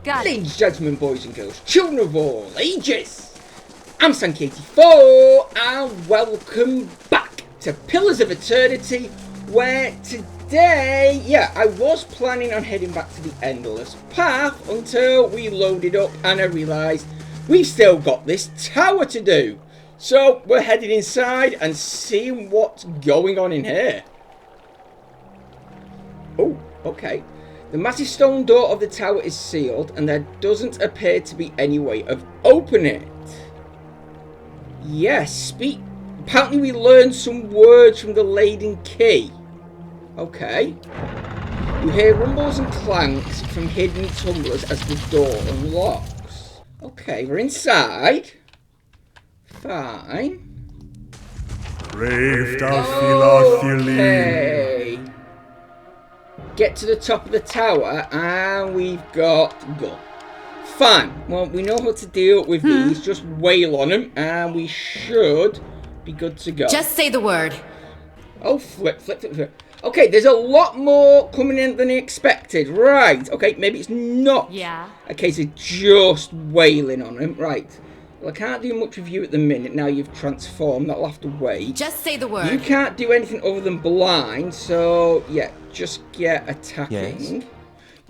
Got it. Ladies and gentlemen, boys and girls, children of all ages, I'm Sanky84 and welcome back to Pillars of Eternity, where today, I was planning on heading back to the Endless Path until we loaded up and I realised we've still got this tower to do. So we're heading inside and seeing what's going on in here. Oh, okay. The massive stone door of the tower is sealed and there doesn't appear to be any way of opening it. Yes, apparently we learned some words from the Laden Key. Okay. You hear rumbles and clanks from hidden tumblers as the door unlocks. Okay, we're inside. Fine. Okay. Get to the top of the tower and we've got gun. Fine. Well, we know how to deal with these. Just wail on them and we should be good to go. Just say the word. Oh, flip. Okay, there's a lot more coming in than expected. Right. Okay, maybe it's not a case of just wailing on them. Right. Well, I can't do much with you at the minute. Now you've transformed. That'll have to wait. Just say the word. You can't do anything other than blind. So, yeah, just get attacking. Yes.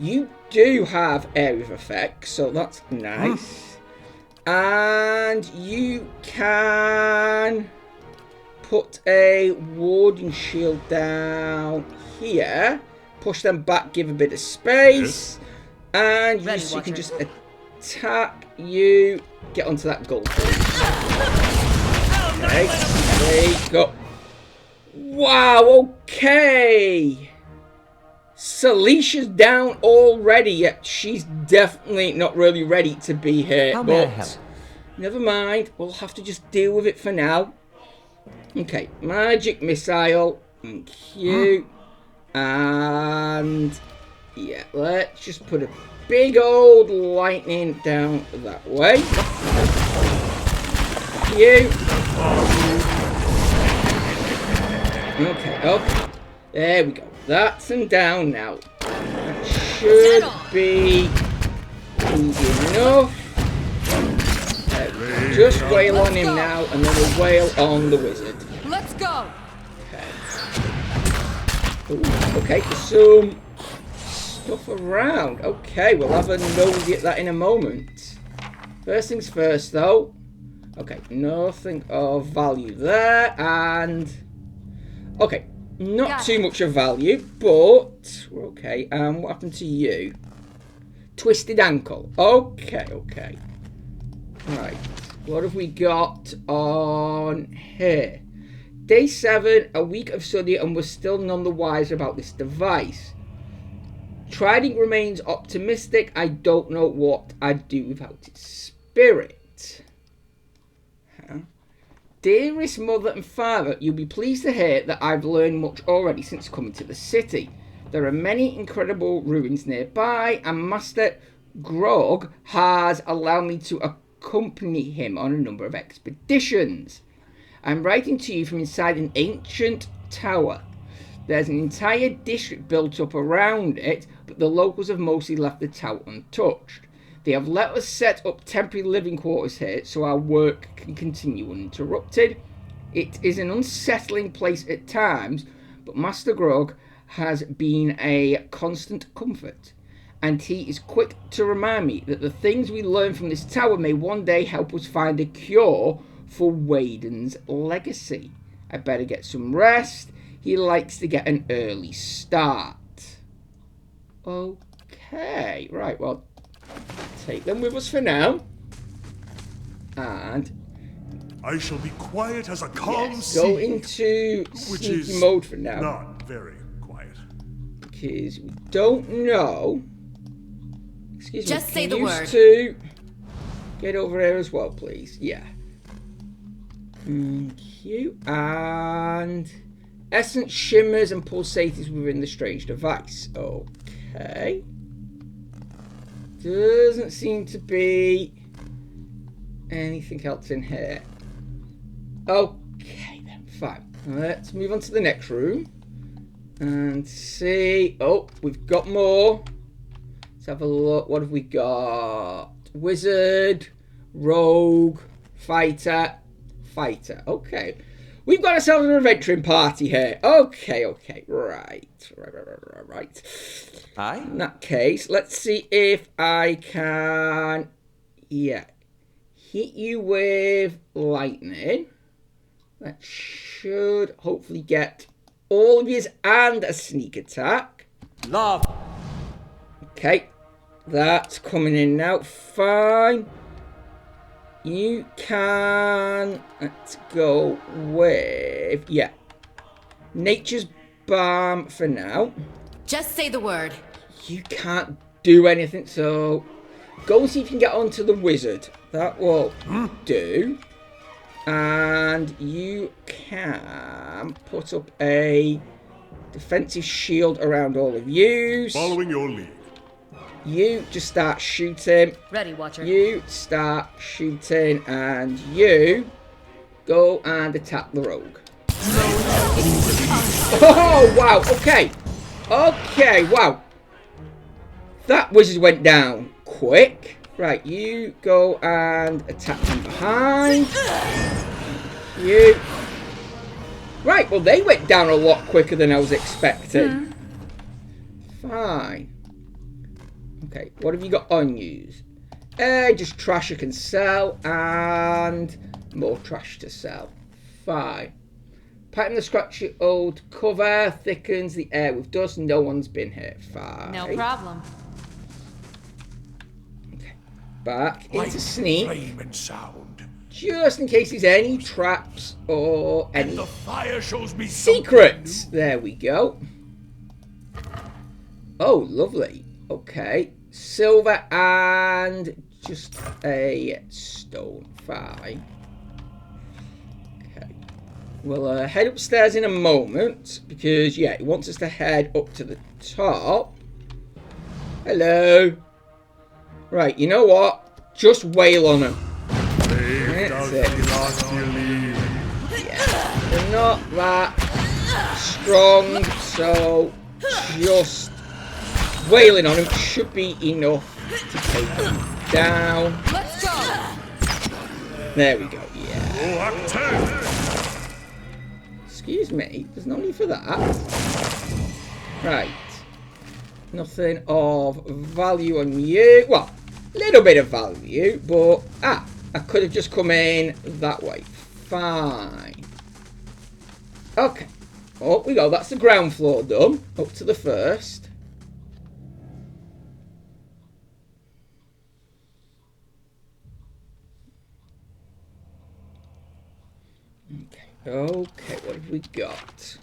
You do have area of effect. So that's nice. And you can put a warding shield down here. Push them back. Give a bit of space. And you can just attack you. Get onto that gold. Okay, there you go. Wow, okay. Salicia's down already, yet she's definitely not really ready to be here. How may I help? Never mind, we'll have to just deal with it for now. Okay, magic missile. Thank you. And yeah, let's just put a big old lightning down that way. You. Okay. There we go. That's them down now. That should be easy enough. Just wail on him now, and then we'll wail on the wizard. Let's go. Okay. Ooh, okay, some stuff around. Okay, we'll have a nosy at that in a moment. First things first, though. Okay, nothing of value there, and okay, not too much of value, but we're okay. What happened to you? Twisted ankle. Okay. Right, what have we got on here? Day 7, a week of study, and we're still none the wiser about this device. Trident remains optimistic. I don't know what I'd do without its spirit. Dearest mother and father, you'll be pleased to hear that I've learned much already since coming to the city. There are many incredible ruins nearby, and Master Grog has allowed me to accompany him on a number of expeditions. I'm writing to you from inside an ancient tower. There's an entire district built up around it, but the locals have mostly left the tower untouched. They have let us set up temporary living quarters here so our work can continue uninterrupted. It is an unsettling place at times, but Master Grog has been a constant comfort, and he is quick to remind me that the things we learn from this tower may one day help us find a cure for Waden's legacy. I better get some rest. He likes to get an early start. Okay, right, well, take them with us for now. And I shall be quiet as a calm sea. Go into sneaky mode for now. Not very quiet. Because we don't know. Excuse me. Just say the word. To get over here as well, please. Yeah. Thank you. And essence shimmers and pulsates within the strange device. Okay. Doesn't seem to be anything else in here. Okay then, fine. Let's move on to the next room and see. Oh, we've got more. Let's have a look. What have we got? Wizard, rogue, fighter, fighter. Okay. We've got ourselves an adventuring party here. Okay. Right. Aye? In that case, let's see if I can, hit you with lightning. That should hopefully get all of yous and a sneak attack. Love. Okay, that's coming in now. Fine. You can, let's go with, Nature's Balm for now. Just say the word. You can't do anything, so go and see if you can get onto the wizard. That will do. And you can put up a defensive shield around all of you. Following your lead. You just start shooting. Ready, Watcher. You start shooting, and you go and attack the rogue. Oh, wow. Okay, wow. That wizard went down quick. Right, you go and attack from behind. You. Right, well, they went down a lot quicker than I was expecting. Fine. Okay, what have you got on yous? Just trash you can sell, and more trash to sell. Fine. Pattern the scratchy old cover, thickens the air with dust, no one's been here. Fine. No problem. Okay. Back into Light, sneak, flame and sound. just in case there's any traps or any The fire shows me secrets. There we go. Oh, lovely. Okay. Silver and just a stone. Fine. Okay. We'll head upstairs in a moment because, he wants us to head up to the top. Hello. Right, you know what? Just wail on them. That's it. They're not that strong, so just wailing on them should be enough to take them down. Let's go. There we go, Excuse me, there's no need for that. Right. Nothing of value on you. Well, a little bit of value, but I could have just come in that way. Fine. Okay. Up we go. That's the ground floor done. Up to the first. Okay, what have we got?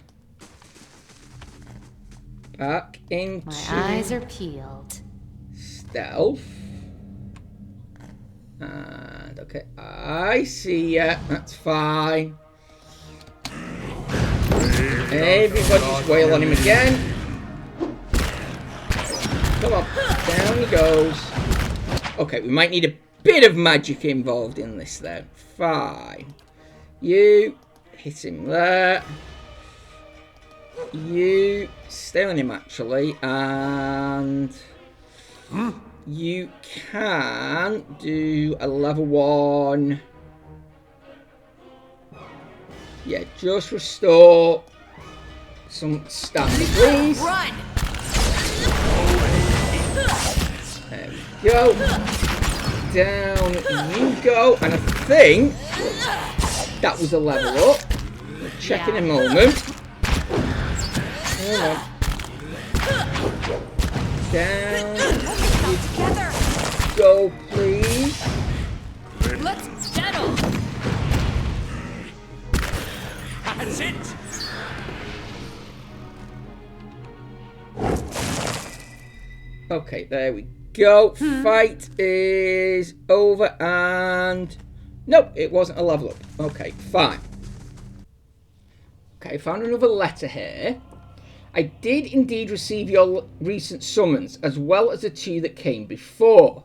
Back into My eyes are peeled. stealth. And okay, I see ya. That's fine. Everybody just wail on him again. Come on, down he goes. Okay, we might need a bit of magic involved in this then. Fine. You hit him there. You stay on him actually, and you can do a level 1. Yeah, just restore some stamina, please. Run. There we go. Down you go, and I think that was a level up. We'll check in a moment. Hold on. Down Together. go, please. Let's settle. That's it. Okay, there we go. Fight is over, and nope, it wasn't a level up. Okay, fine. Okay, found another letter here. I did indeed receive your recent summons, as well as the 2 that came before.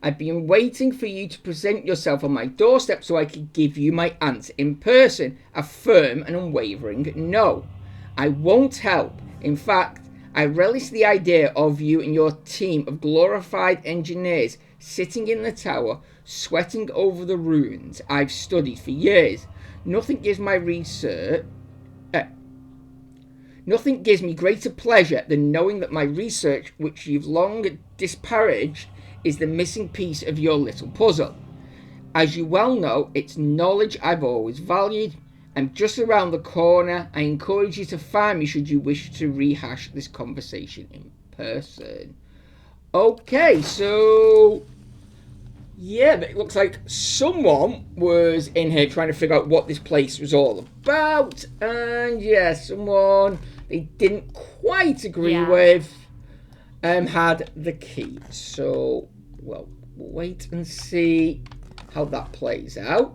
I've been waiting for you to present yourself on my doorstep so I could give you my answer in person. A firm and unwavering no. I won't help. In fact, I relish the idea of you and your team of glorified engineers sitting in the tower, sweating over the ruins I've studied for years. Nothing gives me greater pleasure than knowing that my research, which you've long disparaged, is the missing piece of your little puzzle. As you well know, it's knowledge I've always valued. I'm just around the corner. I encourage you to find me should you wish to rehash this conversation in person. Okay, so yeah, it looks like someone was in here trying to figure out what this place was all about. And yeah, someone they didn't quite agree with had the key. So, well, we'll wait and see how that plays out.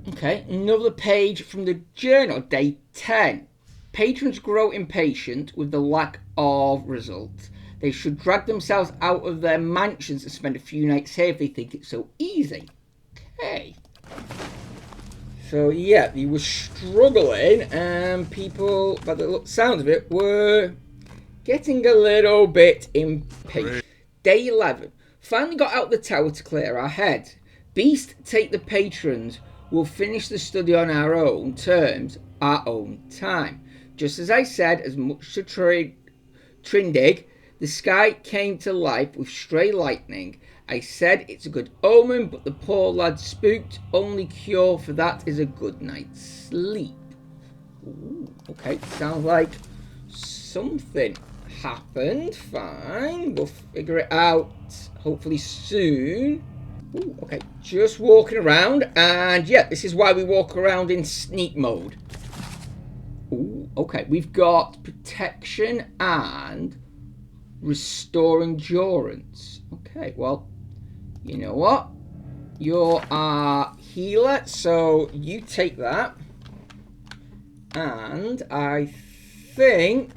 Okay, another page from the journal, day 10. Patrons grow impatient with the lack of results. They should drag themselves out of their mansions and spend a few nights here if they think it's so easy. Okay. So yeah, he was struggling and people, by the sound of it, were getting a little bit impatient. Day 11. Finally got out the tower to clear our heads. Beast, take the patrons. We'll finish the study on our own terms, our own time. Just as I said, as much to Trindig, the sky came to life with stray lightning. I said it's a good omen, but the poor lad spooked. Only cure for that is a good night's sleep. Ooh, okay, sounds like something happened. Fine, we'll figure it out hopefully soon. Ooh, okay, just walking around, and yeah, this is why we walk around in sneak mode. Ooh, okay, we've got protection and restore endurance. Okay, well, you know what? You're our healer, so you take that. And I think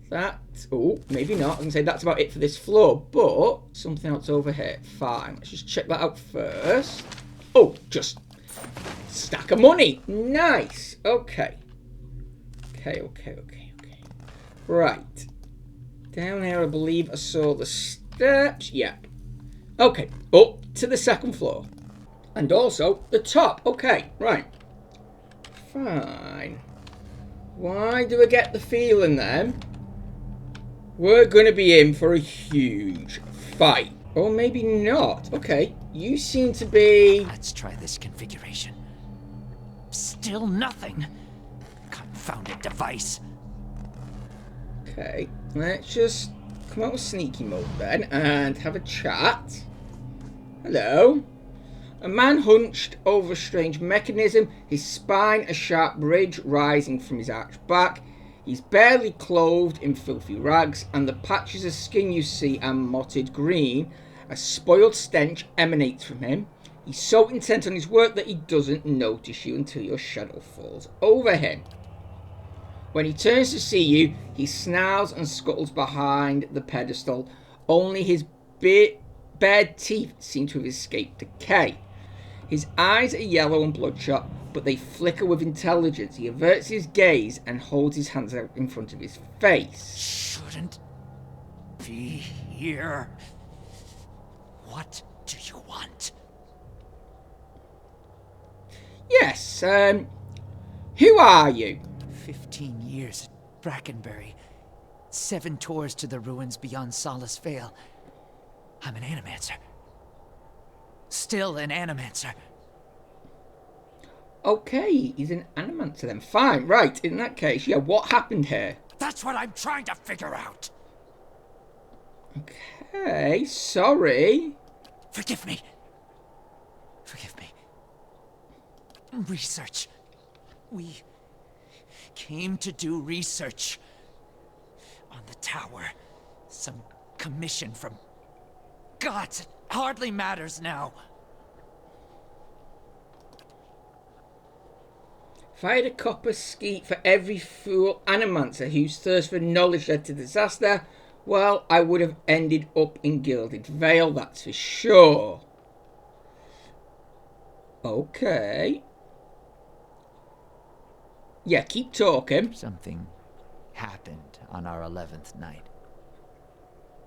that... Oh, maybe not. I can say that's about it for this floor, but something else over here. Fine. Let's just check that out first. Oh, just stack of money. Nice. Okay. Okay. Right. Down here, I believe I saw the steps. Yeah. Okay. Up to the second floor. And also the top. Okay. Right. Fine. Why do I get the feeling then we're going to be in for a huge fight? Or maybe not. Okay. You seem to be... Let's try this configuration. Still nothing. Confounded device. Okay. Let's just come out of sneaky mode then and have a chat. Hello. A man hunched over a strange mechanism, his spine a sharp ridge rising from his arched back. He's barely clothed in filthy rags, and the patches of skin you see are mottled green. A spoiled stench emanates from him. He's so intent on his work that he doesn't notice you until your shadow falls over him. When he turns to see you, he snarls and scuttles behind the pedestal. Only his bared teeth seem to have escaped decay. His eyes are yellow and bloodshot, but they flicker with intelligence. He averts his gaze and holds his hands out in front of his face. Shouldn't be here. What do you want? Yes, who are you? 15 years at Brackenbury. 7 tours to the ruins beyond Solace Vale. I'm an animancer. Still an animancer. Okay, he's an animancer then. Fine, right, in that case, yeah, what happened here? That's what I'm trying to figure out. Okay, sorry. Forgive me. Forgive me. Research. We came to do research on the tower. Some commission from gods. It hardly matters now. If I had a copper skeet for every fool animancer whose thirst for knowledge led to disaster, well, I would have ended up in Gilded Vale, that's for sure. Okay. Yeah, keep talking. Something happened on our 11th night.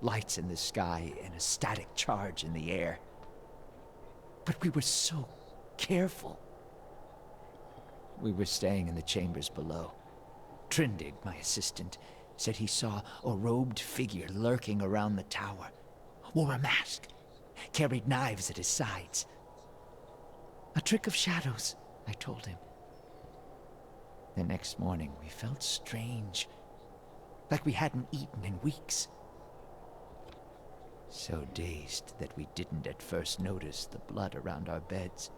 Lights in the sky and a static charge in the air. But we were so careful. We were staying in the chambers below. Trindig, my assistant, said he saw a robed figure lurking around the tower. Wore a mask. Carried knives at his sides. A trick of shadows, I told him. The next morning, we felt strange. Like we hadn't eaten in weeks. So dazed that we didn't at first notice the blood around our beds.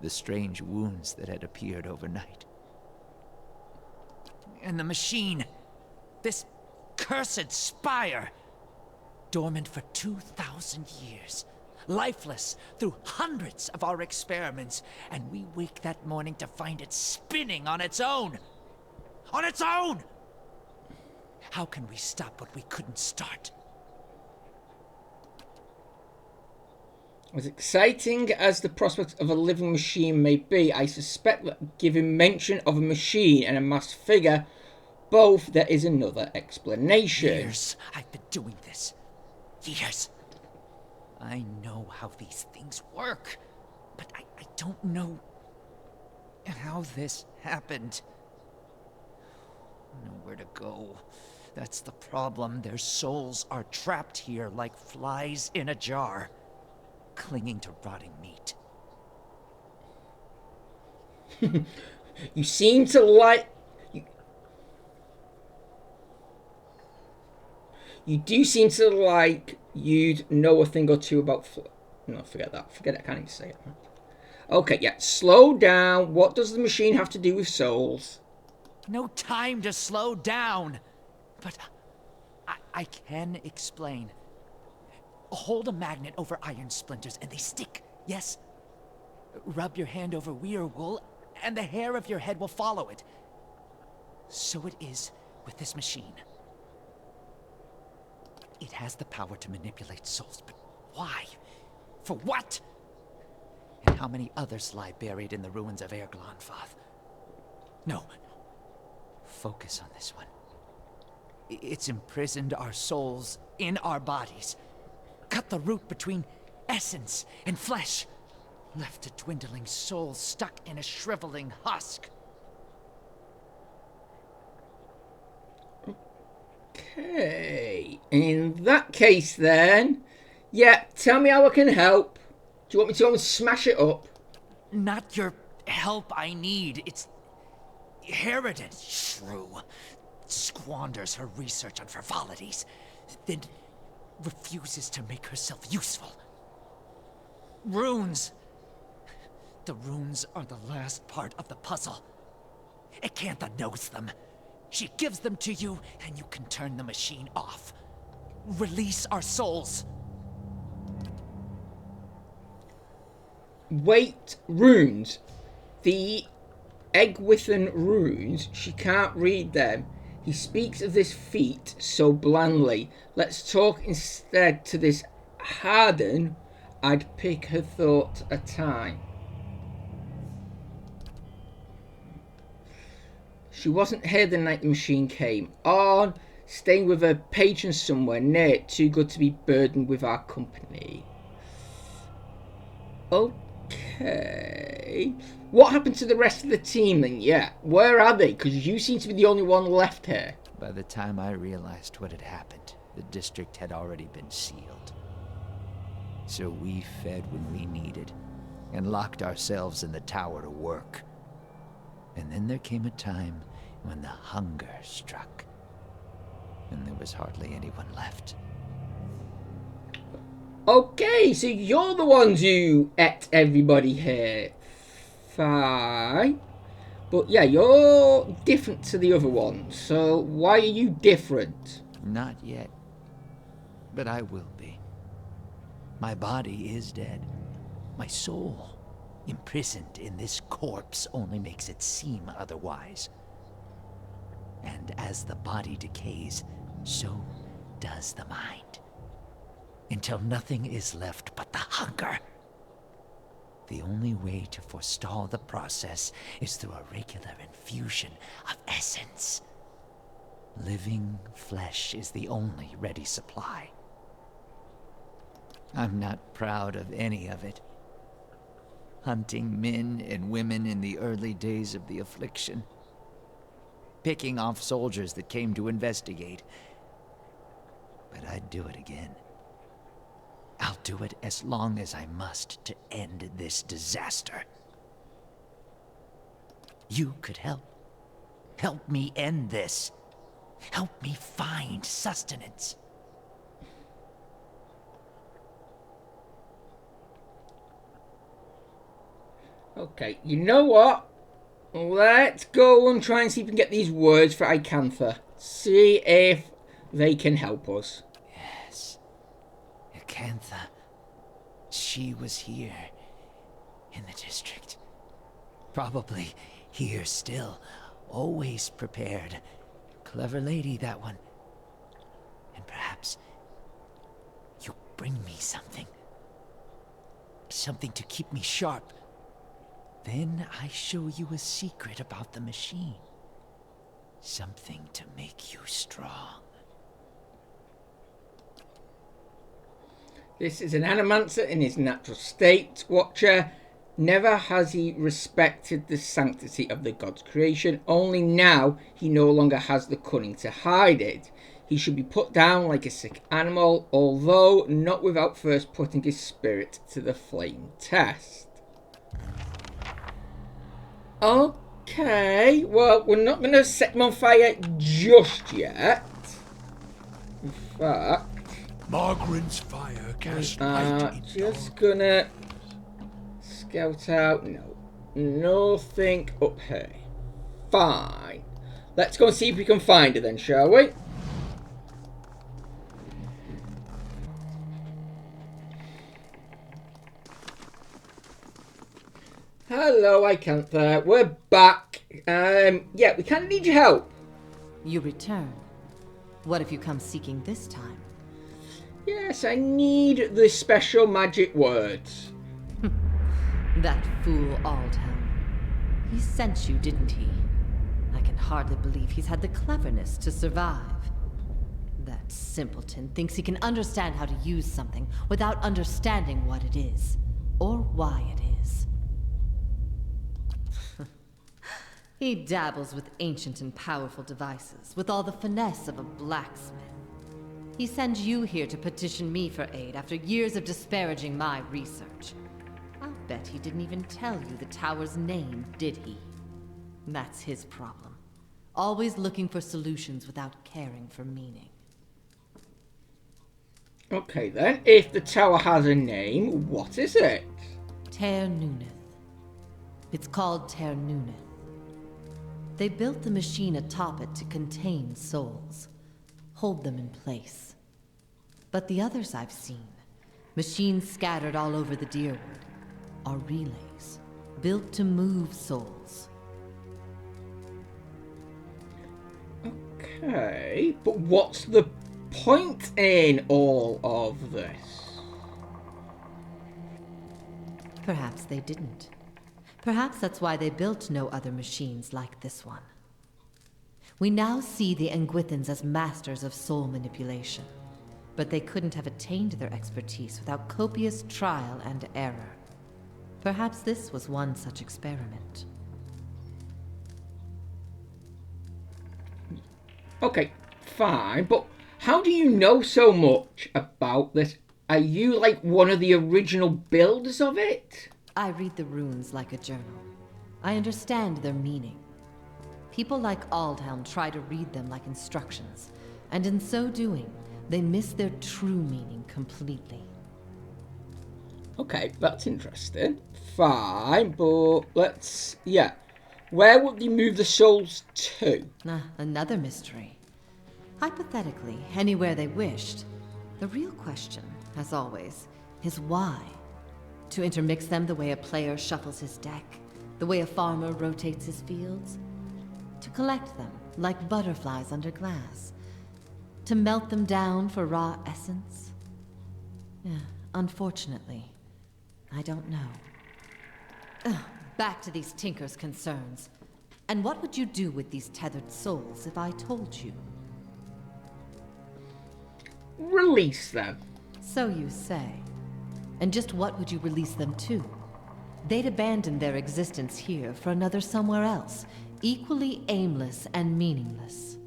The strange wounds that had appeared overnight. And the machine. This cursed spire. Dormant for 2,000 years. Lifeless through hundreds of our experiments. And we wake that morning to find it spinning on its own. On its own! How can we stop what we couldn't start? As exciting as the prospect of a living machine may be, I suspect that given mention of a machine and a masked figure, both there is another explanation. Years I've been doing this. Years. I know how these things work, but I don't know how this happened. Nowhere to go. That's the problem. Their souls are trapped here like flies in a jar, clinging to rotting meat. You seem to like... You do seem to like you'd know a thing or two about... No, forget that. Forget it. I can't even say it. Okay, yeah. Slow down. What does the machine have to do with souls? No time to slow down. But I can explain. Hold a magnet over iron splinters and they stick, yes? Rub your hand over weir wool and the hair of your head will follow it. So it is with this machine. It has the power to manipulate souls, but why? For what? And how many others lie buried in the ruins of Erglonfoth? No. Focus on this one. It's imprisoned our souls in our bodies. Cut the root between essence and flesh. Left a dwindling soul stuck in a shriveling husk. Okay. In that case then... Yeah, tell me how I can help. Do you want me to go and smash it up? Not your help I need. It's... Harridan, shrew. Squanders her research on frivolities. Then refuses to make herself useful. Runes. The runes are the last part of the puzzle. Acantha knows them. She gives them to you, and you can turn the machine off. Release our souls. Wait, runes. The Egwithan runes, she can't read them. He speaks of this feat so blandly. Let's talk instead to this Harden. I'd pick her thought a time. She wasn't here the night the machine came. On, staying with her patron somewhere near it, too good to be burdened with our company. Okay. What happened to the rest of the team then? Yeah, where are they? Because you seem to be the only one left here. By the time I realized what had happened, the district had already been sealed. So we fed when we needed, and locked ourselves in the tower to work. And then there came a time when the hunger struck, and there was hardly anyone left. Okay, so you're the ones who ate everybody here. Fine. But yeah, you're different to the other ones. So why are you different? Not yet. But I will be. My body is dead. My soul, imprisoned in this corpse, only makes it seem otherwise. And as the body decays, so does the mind. Until nothing is left but the hunger. The only way to forestall the process is through a regular infusion of essence. Living flesh is the only ready supply. I'm not proud of any of it. Hunting men and women in the early days of the affliction. Picking off soldiers that came to investigate. But I'd do it again. I'll do it as long as I must to end this disaster. You could help. Help me end this. Help me find sustenance. Okay, you know what? Let's go and try and see if we can get these words for Icantha. See if they can help us. Yes. Acantha. She was here. In the district. Probably here still. Always prepared. Clever lady, that one. And perhaps you bring me something. Something to keep me sharp. Then I show you a secret about the machine. Something to make you strong. This is an Animancer in his natural state, Watcher. Never has he respected the sanctity of the god's creation. Only now he no longer has the cunning to hide it. He should be put down like a sick animal, although not without first putting his spirit to the flame test. Okay, well, we're not going to set him on fire just yet. In fact, Margaren's fire cast light in just dark. gonna scout out. No, nothing up here. Fine. Let's go and see if we can find her then, shall we? Hello, Icantha. We're back. Yeah, we kind of need your help. You return. What if you come seeking this time? Yes, I need the special magic words. That fool Aldhelm. He sent you, didn't he? I can hardly believe he's had the cleverness to survive. That simpleton thinks he can understand how to use something without understanding what it is, or why it is. He dabbles with ancient and powerful devices, with all the finesse of a blacksmith. He sends you here to petition me for aid after years of disparaging my research. I'll bet he didn't even tell you the tower's name, did he? That's his problem. Always looking for solutions without caring for meaning. Okay then, if the tower has a name, what is it? Ter Nuneth. It's called Ter Nuneth. They built the machine atop it to contain souls, hold them in place. But the others I've seen, machines scattered all over the Dyrwood, are relays, built to move souls. Okay, but what's the point in all of this? Perhaps they didn't. Perhaps that's why they built no other machines like this one. We now see the Engwithans as masters of soul manipulation, but they couldn't have attained their expertise without copious trial and error. Perhaps this was one such experiment. Okay, fine, but how do you know so much about this? Are you like one of the original builders of it? I read the runes like a journal. I understand their meaning. People like Aldhelm try to read them like instructions, and in so doing, they miss their true meaning completely. Okay, that's interesting. Fine, but let's... yeah. Where would they move the souls to? Another mystery. Hypothetically, anywhere they wished. The real question, as always, is why? To intermix them the way a player shuffles his deck, the way a farmer rotates his fields? To collect them like butterflies under glass? To melt them down for raw essence? Yeah, unfortunately, I don't know. Ugh, back to these Tinker's concerns. And what would you do with these tethered souls if I told you? release them. So you say. And just what would you release them to? They'd abandon their existence here for another somewhere else, equally aimless and meaningless.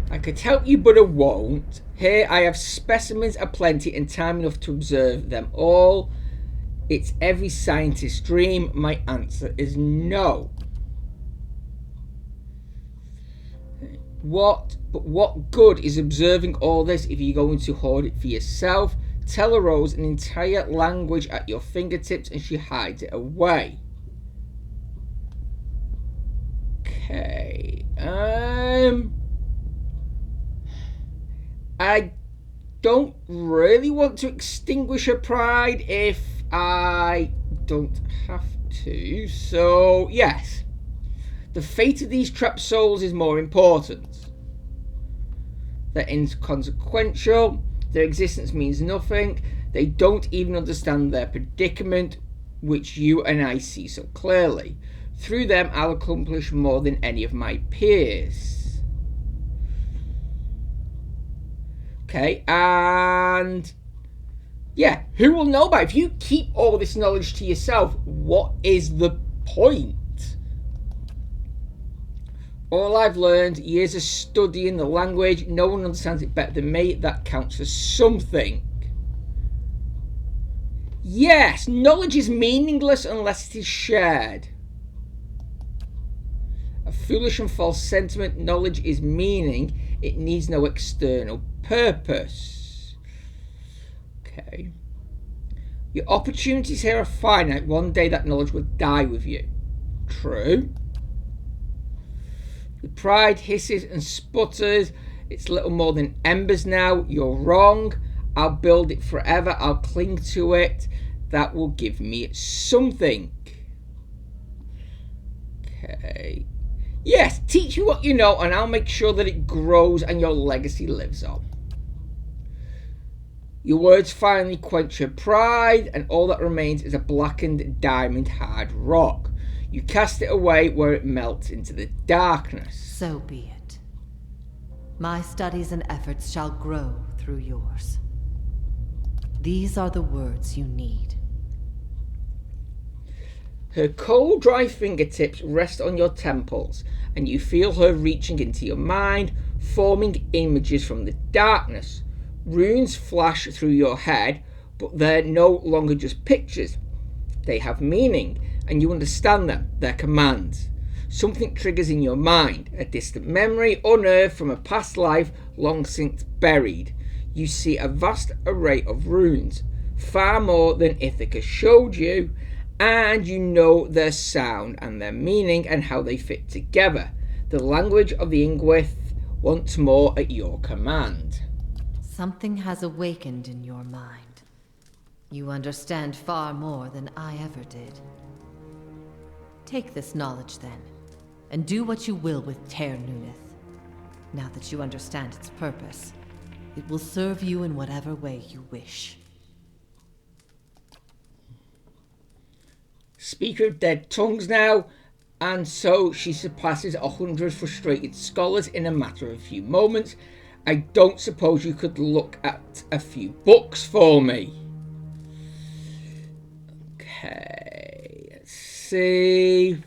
I could help you, but I won't. Here I have specimens aplenty and time enough to observe them all. It's every scientist's dream. My answer is no. But what good is observing all this if you're going to hoard it for yourself? Tell Rose an entire language at your fingertips and she hides it away. Okay. I don't really want to extinguish her pride if I don't have to. So, yes. The fate of these trapped souls is more important. They're inconsequential. Their existence means nothing. They don't even understand their predicament, which you and I see so clearly. Through them, I'll accomplish more than any of my peers. Okay, and yeah, who will know about it? If you keep all this knowledge to yourself, what is the point? All I've learned, years of studying the language, no one understands it better than me. That counts for something. Yes, knowledge is meaningless unless it is shared. A foolish and false sentiment. Knowledge is meaning. It needs no external purpose. Okay. Your opportunities here are finite. One day that knowledge will die with you. True. The pride hisses and sputters. It's little more than embers now. You're wrong. I'll build it forever. I'll cling to it. That will give me something. Okay. Yes, teach you what you know and I'll make sure that it grows and your legacy lives on. Your words finally quench your pride and all that remains is a blackened diamond hard rock. You cast it away where it melts into the darkness. So be it. My studies and efforts shall grow through yours. These are the words you need. Her cold, dry fingertips rest on your temples, and you feel her reaching into your mind, forming images from the darkness. Runes flash through your head, but they're no longer just pictures. They have meaning, and you understand them. They're commands. Something triggers in your mind, a distant memory unearthed from a past life long since buried. You see a vast array of runes, far more than Ithaca showed you, and you know their sound and their meaning and how they fit together. The language of the Ingwith, once more at your command. Something has awakened in your mind. You understand far more than I ever did. Take this knowledge then, and do what you will with Ter Nuneth. Now that you understand its purpose, it will serve you in whatever way you wish. Speaker of dead tongues now, and so she surpasses 100 frustrated scholars in a matter of a few moments. I don't suppose you could look at a few books for me. Okay, let's see.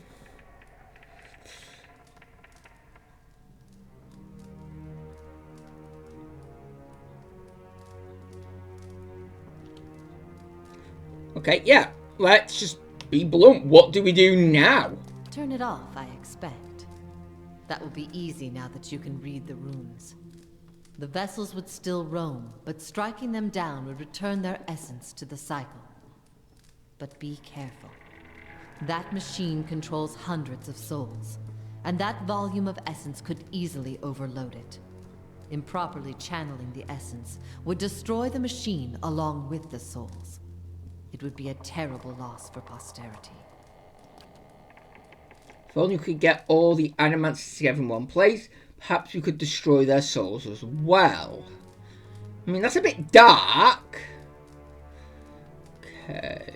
Okay, yeah, let's just be blunt. What do we do now? Turn it off, I expect. That will be easy now that you can read the runes. The vessels would still roam, but striking them down would return their essence to the cycle. But be careful. That machine controls hundreds of souls, and that volume of essence could easily overload it. Improperly channeling the essence would destroy the machine along with the souls. It would be a terrible loss for posterity. If only you could get all the animants together in one place, perhaps we could destroy their souls as well. I mean, that's a bit dark. Okay.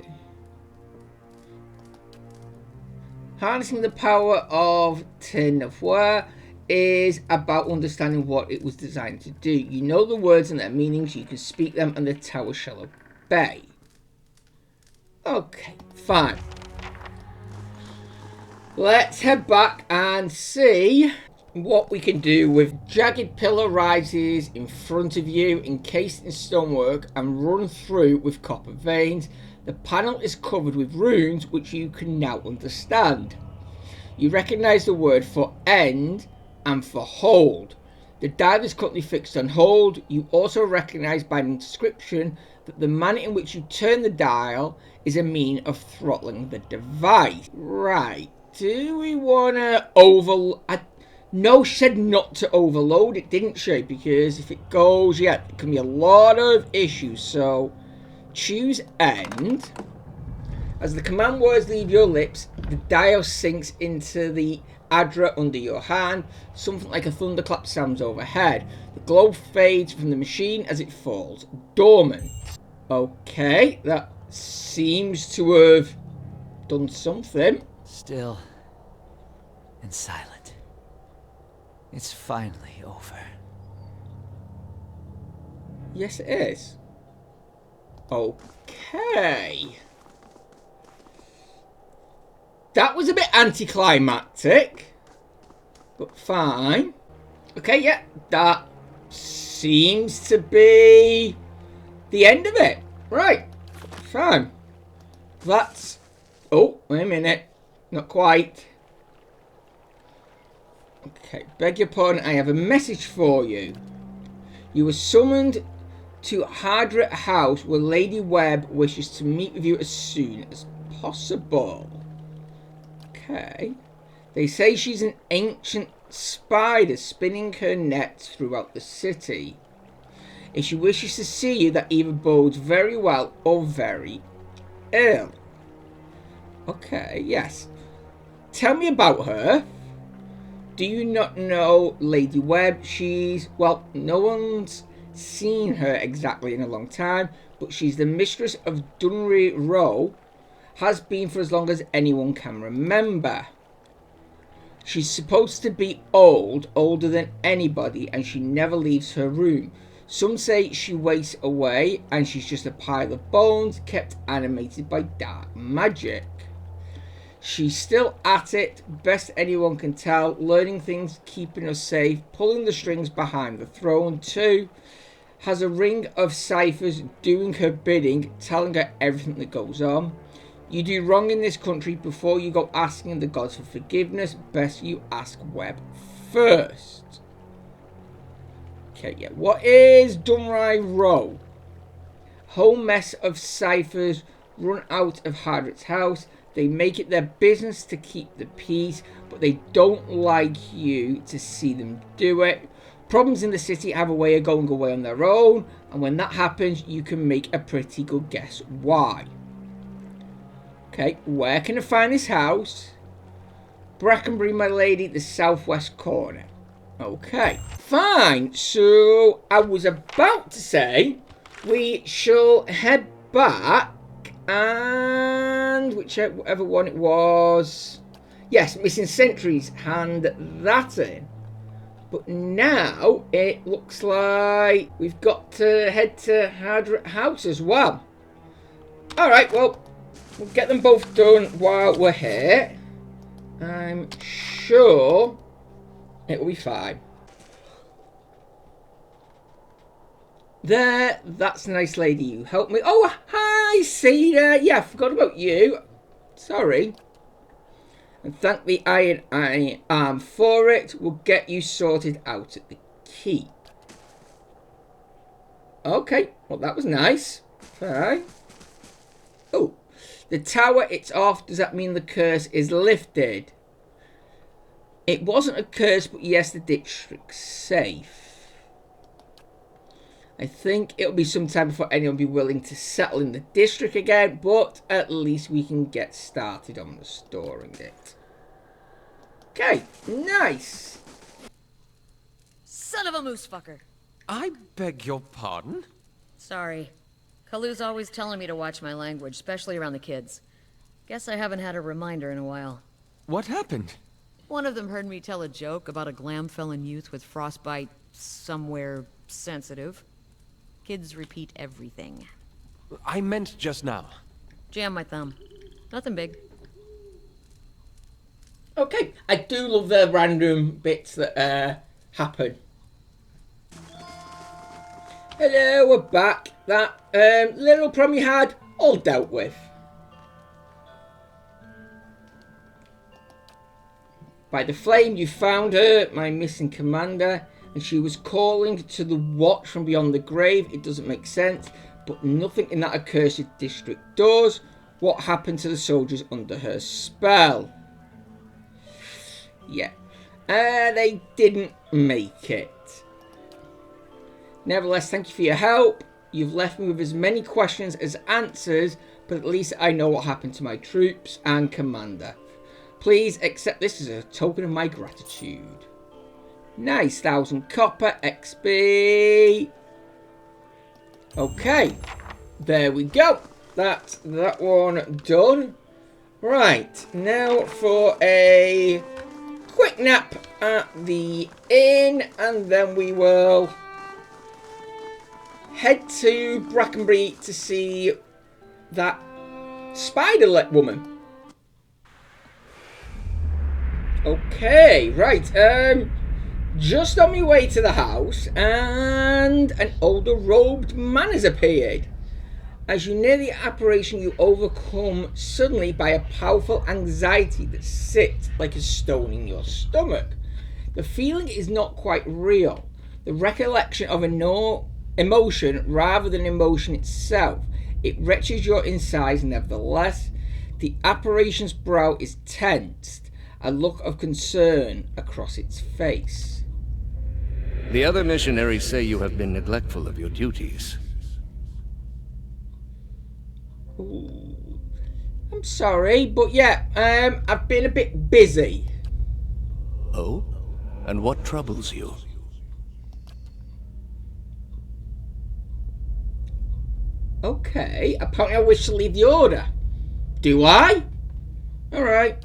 Harnessing the power of Tenevois is about understanding what it was designed to do. You know the words and their meanings, you can speak them, and the tower shall obey. Okay, fine. Let's head back and see what we can do with jagged pillar rises in front of you, encased in stonework and run through with copper veins. The panel is covered with runes which you can now understand. You recognise the word for end and for hold. The dial is currently fixed on hold. You also recognise by the inscription that the manner in which you turn the dial is a mean of throttling the device. Right, do we want to No, she said not to overload. It didn't she? Because if it goes, yeah, there can be a lot of issues. So choose end. As the command words leave your lips, the dial sinks into the Adra under your hand. Something like a thunderclap sounds overhead. The glow fades from the machine as it falls dormant. Okay, that seems to have done something. Still and silent. It's finally over. Yes, it is. Okay. That was a bit anticlimactic, but fine. Okay, yeah, that seems to be the end of it. Right, fine. That's... Oh, wait a minute. Not quite. Okay, beg your pardon, I have a message for you. You were summoned to Hardret House where Lady Webb wishes to meet with you as soon as possible. Okay. They say she's an ancient spider spinning her nets throughout the city. If she wishes to see you, that either bodes very well or very ill. Okay, yes. Tell me about her. Do you not know Lady Webb? She's, well, no one's seen her exactly in a long time, but she's the mistress of Dunry Row, has been for as long as anyone can remember. She's supposed to be old, older than anybody, and she never leaves her room. Some say she wastes away and she's just a pile of bones kept animated by dark magic. She's still at it, best anyone can tell, learning things, keeping us safe, pulling the strings behind the throne too. Has a ring of ciphers doing her bidding, telling her everything that goes on. You do wrong in this country, before you go asking the gods for forgiveness, best you ask Webb first. Okay, yeah, what is Dunry Row? Whole mess of ciphers run out of Hardret's house. They make it their business to keep the peace, but they don't like you to see them do it. Problems in the city have a way of going away on their own, and when that happens, you can make a pretty good guess why. Okay, where can I find this house? Brackenbury, my lady, the southwest corner. Okay, fine. So, I was about to say, we shall head back and whichever one it was, yes, missing sentries, hand that in. But now it looks like we've got to head to Hardret House as well. Alright, well, we'll get them both done while we're here. I'm sure it'll be fine. There, that's a nice lady you helped me. Oh, hi, Cedar. Yeah, I forgot about you. Sorry. And thank the Iron Arm for it. We'll get you sorted out at the keep. Okay, well, that was nice. Fine. Oh, the tower, it's off. Does that mean the curse is lifted? It wasn't a curse, but yes, the district's safe. I think it'll be some time before anyone will be willing to settle in the district again, but at least we can get started on restoring it. Okay, nice. Son of a moose fucker. I beg your pardon? Sorry. Kalu's always telling me to watch my language, especially around the kids. Guess I haven't had a reminder in a while. What happened? One of them heard me tell a joke about a Glamfellan youth with frostbite somewhere sensitive. Kids repeat everything. I meant just now. Jam my thumb. Nothing big. Okay, I do love the random bits that happen. Hello, we're back. That little problem you had, all dealt with. By the flame, you found her, my missing commander, and she was calling to the watch from beyond the grave. It doesn't make sense, but nothing in that accursed district does. What happened to the soldiers under her spell? Yeah, they didn't make it. Nevertheless, thank you for your help. You've left me with as many questions as answers, but at least I know what happened to my troops and commander. Please accept this as a token of my gratitude. Nice, 1,000 copper, XP. Okay, there we go. That's that one done. Right, now for a quick nap at the inn, and then we will head to Brackenbury to see that spider-leg woman. Okay, right, just on my way to the house, and an older robed man has appeared. As you near the apparition, you overcome suddenly by a powerful anxiety that sits like a stone in your stomach. The feeling is not quite real. The recollection of a emotion rather than emotion itself. It wrenches your insides nevertheless. The apparition's brow is tensed, a look of concern across its face. The other missionaries say you have been neglectful of your duties. Ooh. I'm sorry, but yeah, I've been a bit busy. Oh? And what troubles you? Okay, apparently I wish to leave the order. Do I? Alright.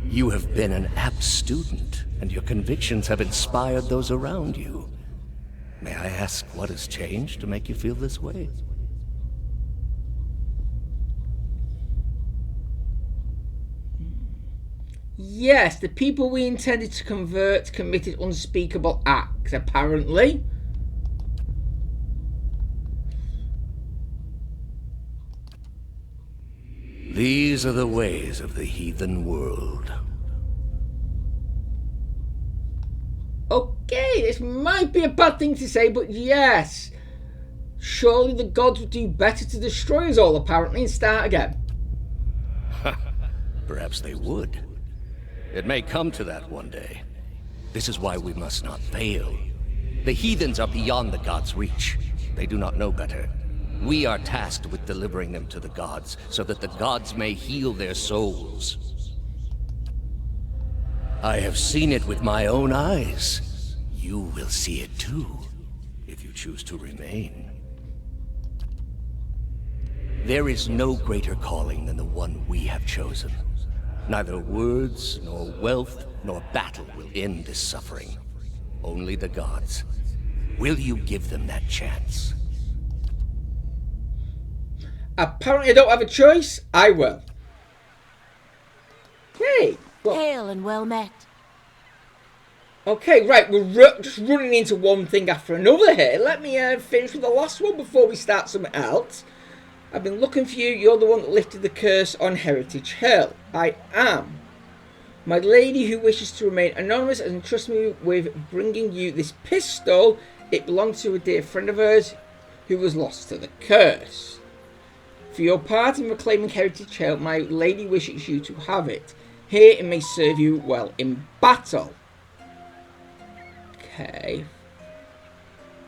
You have been an apt student, and your convictions have inspired those around you. May I ask what has changed to make you feel this way? Yes, the people we intended to convert committed unspeakable acts, apparently. These are the ways of the heathen world. Okay, this might be a bad thing to say, but yes. Surely the gods would do better to destroy us all, apparently, and start again. Perhaps they would. It may come to that one day. This is why we must not fail. The heathens are beyond the gods' reach. They do not know better. We are tasked with delivering them to the gods, so that the gods may heal their souls. I have seen it with my own eyes. You will see it too, if you choose to remain. There is no greater calling than the one we have chosen. Neither words, nor wealth, nor battle will end this suffering. Only the gods. Will you give them that chance? Apparently I don't have a choice. I will. Hey. Well, Hail and well met. okay, right. We're just running into one thing after another here. Let me finish with the last one before we start something else. I've been looking for you. You're the one that lifted the curse on Heritage Hill. I am. My lady who wishes to remain anonymous and entrusted me with bringing you this pistol. It belonged to a dear friend of hers who was lost to the curse. For your part in reclaiming Heritage Hill, my lady wishes you to have it. Here it may serve you well in battle. Okay.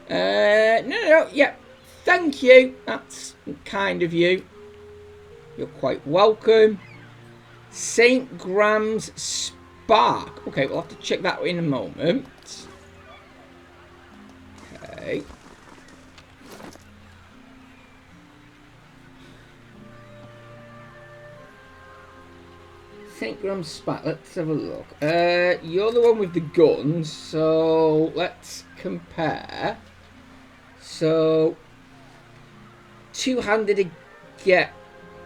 No, yeah. Thank you. That's kind of you. You're quite welcome. St. Graham's Spark. Okay, we'll have to check that in a moment. Okay. 8 grams spat. Let's have a look. You're the one with the guns, so let's compare. So, two-handed again.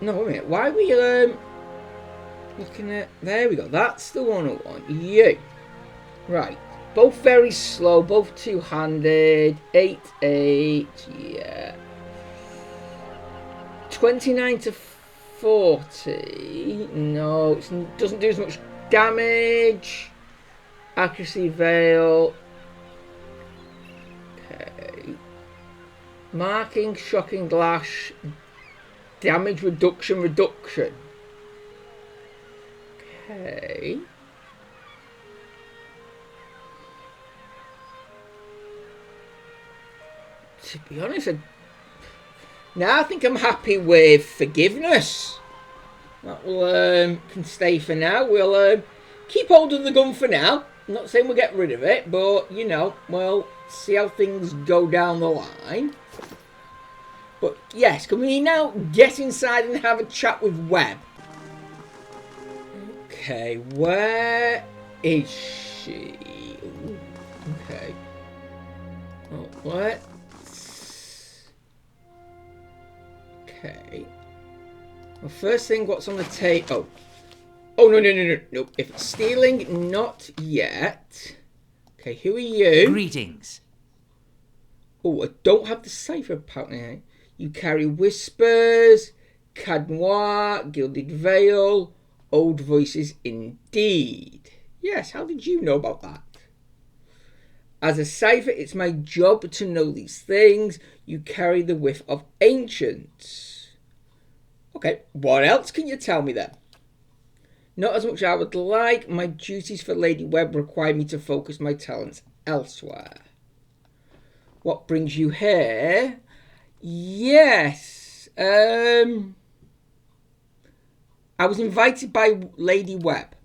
No, wait a minute. Why are we looking at? There we go. That's the one I want. You. Right. Both very slow. Both two-handed. 8. Yeah. 29 to 40. No, it doesn't do as much damage. Accuracy veil. Okay. Marking, shocking lash. Damage reduction. Okay. To be honest, I think I'm happy with forgiveness. That will can stay for now. We'll keep hold of the gun for now. I'm not saying we'll get rid of it, but you know, we'll see how things go down the line. But yes, can we now get inside and have a chat with Webb? Okay, where is she? Ooh, okay. Oh, what? Okay. Well, first thing, what's on the table? Oh, no. If it's stealing, not yet. Okay, who are you? Greetings. Oh, I don't have the cipher apparently. You carry whispers, Cad Noir, Gilded Veil, Old Voices indeed. Yes, how did you know about that? As a cipher, it's my job to know these things. You carry the whiff of ancients. Okay, what else can you tell me then? Not as much as I would like. My duties for Lady Webb require me to focus my talents elsewhere. What brings you here? Yes. I was invited by Lady Webb.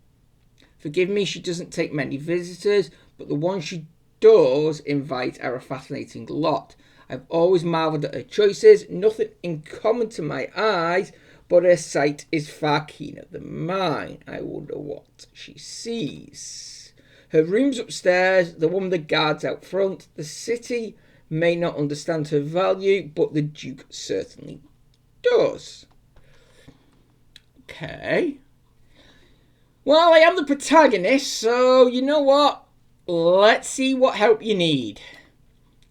Forgive me, she doesn't take many visitors, but the ones she does invite are a fascinating lot. I've always marvelled at her choices. Nothing in common to my eyes, but her sight is far keener than mine. I wonder what she sees. Her room's upstairs, the one with the guards out front. The city may not understand her value, but the Duke certainly does. Okay. Well, I am the protagonist, so you know what? Let's see what help you need.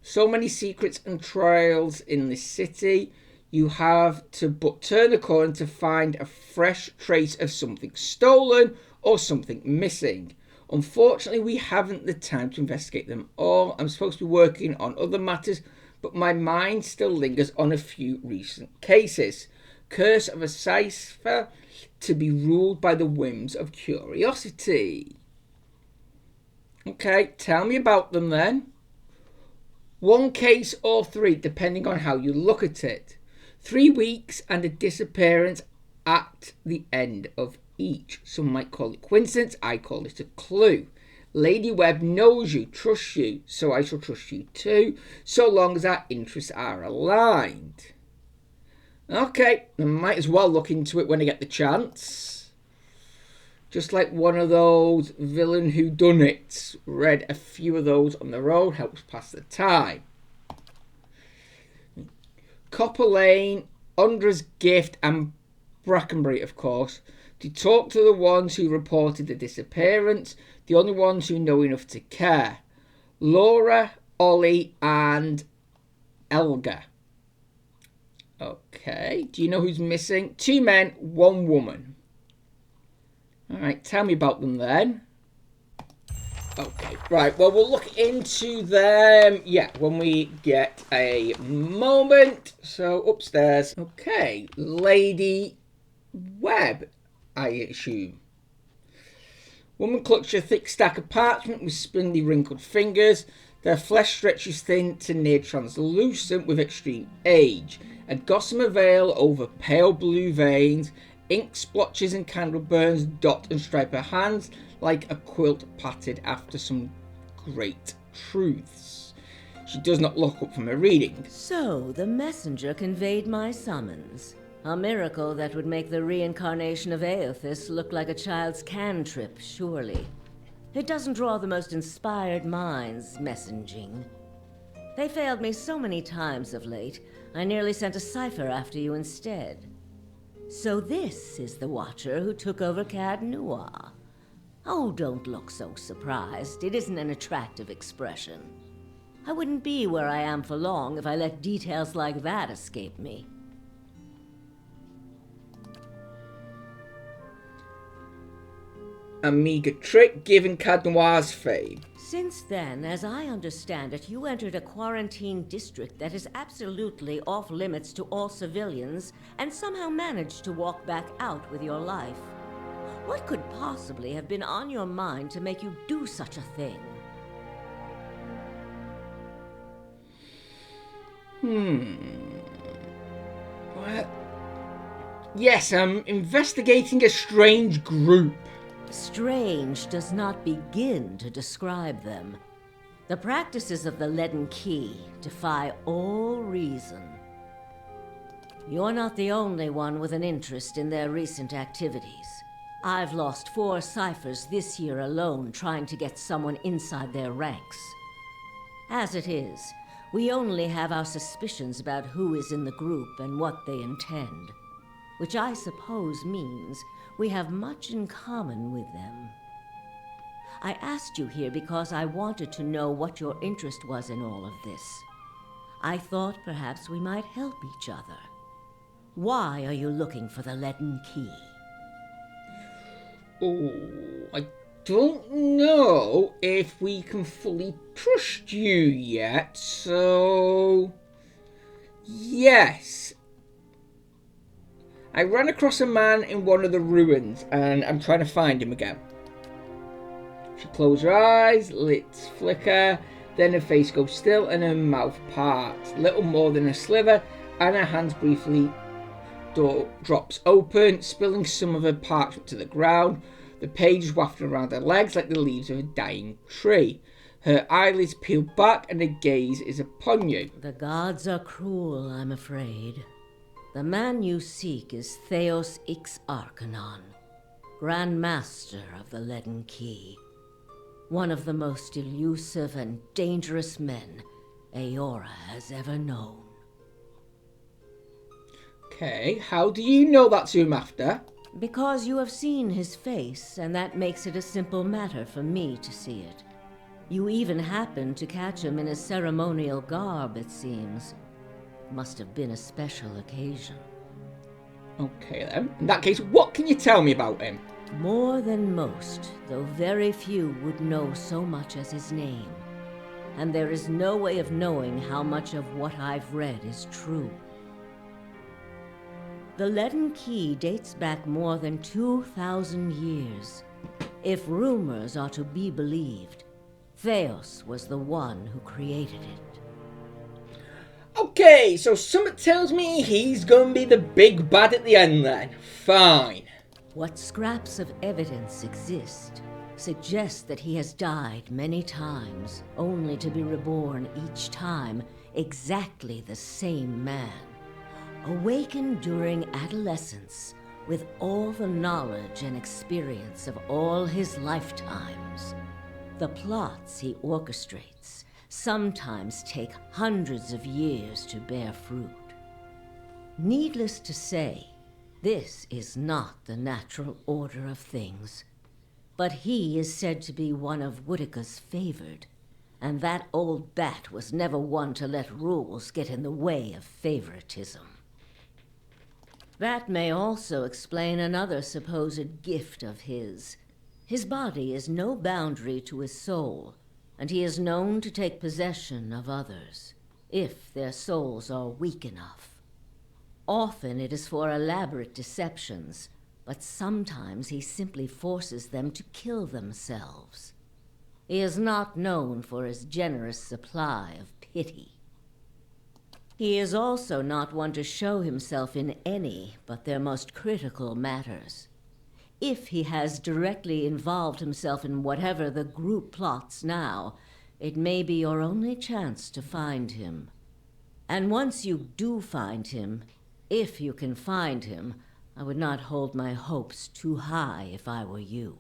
So many secrets and trials in this city. You have to but turn a corner to find a fresh trace of something stolen or something missing. Unfortunately, we haven't the time to investigate them all. I'm supposed to be working on other matters, but my mind still lingers on a few recent cases. Curse of a cipher to be ruled by the whims of curiosity. Okay, tell me about them then. One case or three, depending on how you look at it. 3 weeks and a disappearance at the end of each. Some might call it coincidence, I call it a clue. Lady Webb knows you, trusts you, so I shall trust you too, so long as our interests are aligned. Okay, I might as well look into it when I get the chance. Just like one of those villain whodunits. Read a few of those on the road, helps pass the time. Copper Lane, Undra's Gift, and Brackenbury, of course, to talk to the ones who reported the disappearance, the only ones who know enough to care. Laura, Ollie, and Elga. Okay, do you know who's missing? 2 men, 1 woman. Alright, tell me about them then. Okay, right, well, we'll look into them, when we get a moment. So, upstairs. Okay, Lady Webb, I assume. Woman clutches a thick stack of parchment with spindly wrinkled fingers. Their flesh stretches thin to near translucent with extreme age. A gossamer veil over pale blue veins. Ink splotches and candle burns dot and stripe her hands like a quilt patted after some great truths. She does not look up from her reading. So, the messenger conveyed my summons. A miracle that would make the reincarnation of Aothis look like a child's cantrip, surely. It doesn't draw the most inspired minds, messaging. They failed me so many times of late, I nearly sent a cipher after you instead. So this is the Watcher who took over Cad Noir. Oh, don't look so surprised. It isn't an attractive expression. I wouldn't be where I am for long if I let details like that escape me. A meager trick given Cad Noir's fame. Since then, as I understand it, you entered a quarantine district that is absolutely off limits to all civilians and somehow managed to walk back out with your life. What could possibly have been on your mind to make you do such a thing? Well, yes, I'm investigating a strange group. Strange does not begin to describe them. The practices of the Leaden Key defy all reason. You're not the only one with an interest in their recent activities. I've lost 4 ciphers this year alone trying to get someone inside their ranks. As it is, we only have our suspicions about who is in the group and what they intend, which I suppose means we have much in common with them. I asked you here because I wanted to know what your interest was in all of this. I thought perhaps we might help each other. Why are you looking for the Leaden Key? Oh, I don't know if we can fully trust you yet, so... Yes. I ran across a man in one of the ruins, and I'm trying to find him again. She closed her eyes, lids flicker, then her face goes still and her mouth parts, little more than a sliver, and her hands briefly drops open, spilling some of her parchment to the ground. The pages wafting around her legs like the leaves of a dying tree. Her eyelids peel back and her gaze is upon you. The gods are cruel, I'm afraid. The man you seek is Theos Ix Arcanon, Grand Master of the Leaden Key. One of the most elusive and dangerous men Eora has ever known. Okay, how do you know that's who I'm after? Because you have seen his face, and that makes it a simple matter for me to see it. You even happened to catch him in his ceremonial garb, it seems. Must have been a special occasion. Okay then, in that case, what can you tell me about him? More than most, though very few would know so much as his name. And there is no way of knowing how much of what I've read is true. The Leaden Key dates back more than 2,000 years. If rumors are to be believed, Theos was the one who created it. Okay, so something tells me he's gonna be the big bad at the end then. Fine. What scraps of evidence exist suggest that he has died many times, only to be reborn each time exactly the same man. Awakened during adolescence with all the knowledge and experience of all his lifetimes. The plots he orchestrates sometimes take hundreds of years to bear fruit. Needless to say, this is not the natural order of things. But he is said to be one of Woodica's favored, and that old bat was never one to let rules get in the way of favoritism. That may also explain another supposed gift of his. His body is no boundary to his soul, and he is known to take possession of others, if their souls are weak enough. Often it is for elaborate deceptions, but sometimes he simply forces them to kill themselves. He is not known for his generous supply of pity. He is also not one to show himself in any but their most critical matters. If he has directly involved himself in whatever the group plots now, it may be your only chance to find him. And once you do find him, If you can find him, I would not hold my hopes too high if I were you.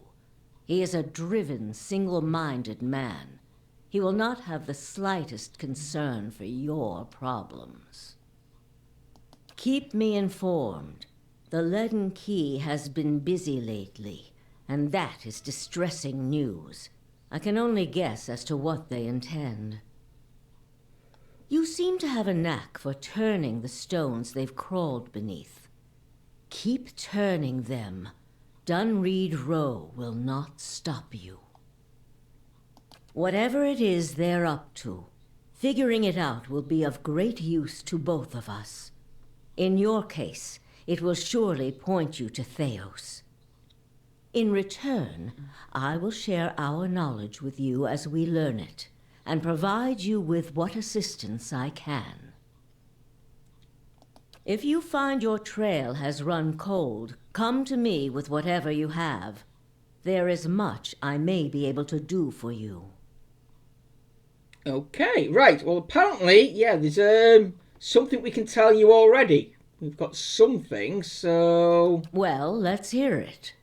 He is a driven, single-minded man. He will not have the slightest concern for your problems. Keep me informed. The Leaden Key has been busy lately, and that is distressing news. I can only guess as to what they intend. You seem to have a knack for turning the stones they've crawled beneath. Keep turning them. Dunreed Row will not stop you. Whatever it is they're up to, figuring it out will be of great use to both of us. In your case, it will surely point you to Theos. In return, I will share our knowledge with you as we learn it, and provide you with what assistance I can. If you find your trail has run cold, come to me with whatever you have. There is much I may be able to do for you. Okay, right. Well, apparently, yeah, there's something we can tell you already. We've got something, so... Well, let's hear it.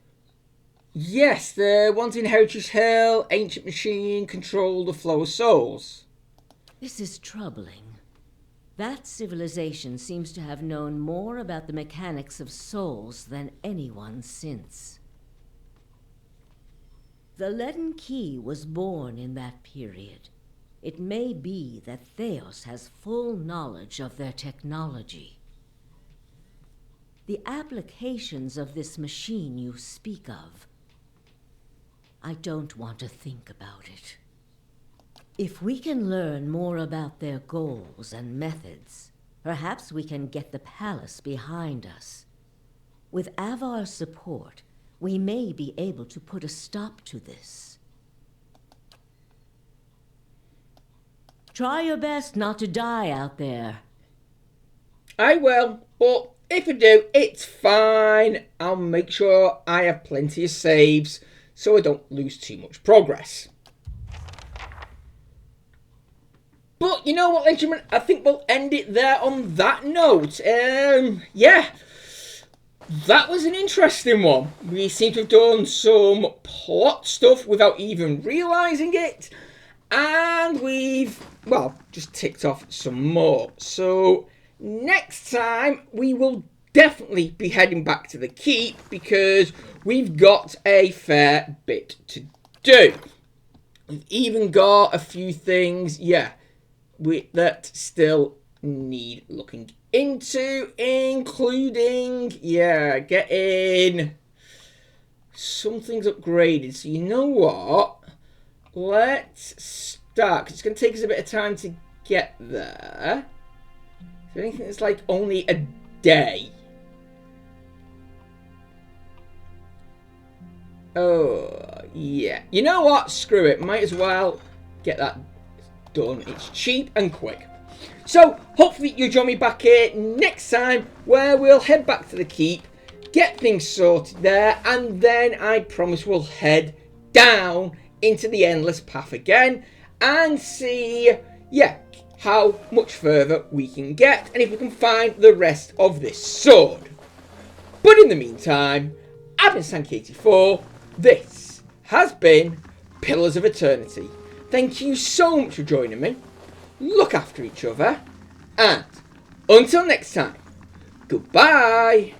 Yes, the ones in Heritage Hill, ancient machine, control the flow of souls. This is troubling. That civilization seems to have known more about the mechanics of souls than anyone since. The Leaden Key was born in that period. It may be that Theos has full knowledge of their technology. The applications of this machine you speak of, I don't want to think about it. If we can learn more about their goals and methods, perhaps we can get the palace behind us. With Avar's support, we may be able to put a stop to this. Try your best not to die out there. I will, but if I do, it's fine. I'll make sure I have plenty of saves so I don't lose too much progress. But you know what, ladies and gentlemen, I think we'll end it there on that note. Yeah, that was an interesting one. We seem to have done some plot stuff without even realising it. And we've, well, just ticked off some more. So next time we will definitely be heading back to the keep because we've got a fair bit to do. We've even got a few things, that still need looking into, including, getting some things upgraded. So you know what? Let's start, 'cause it's going to take us a bit of time to get there. Is there anything that's like only a day? Oh, yeah. You know what? Screw it. Might as well get that done. It's cheap and quick. So, hopefully you'll join me back here next time where we'll head back to the keep, get things sorted there, and then I promise we'll head down into the Endless Path again and see, how much further we can get and if we can find the rest of this sword. But in the meantime, I've been Sanky84. This has been Pillars of Eternity. Thank you so much for joining me. Look after each other. And until next time, goodbye.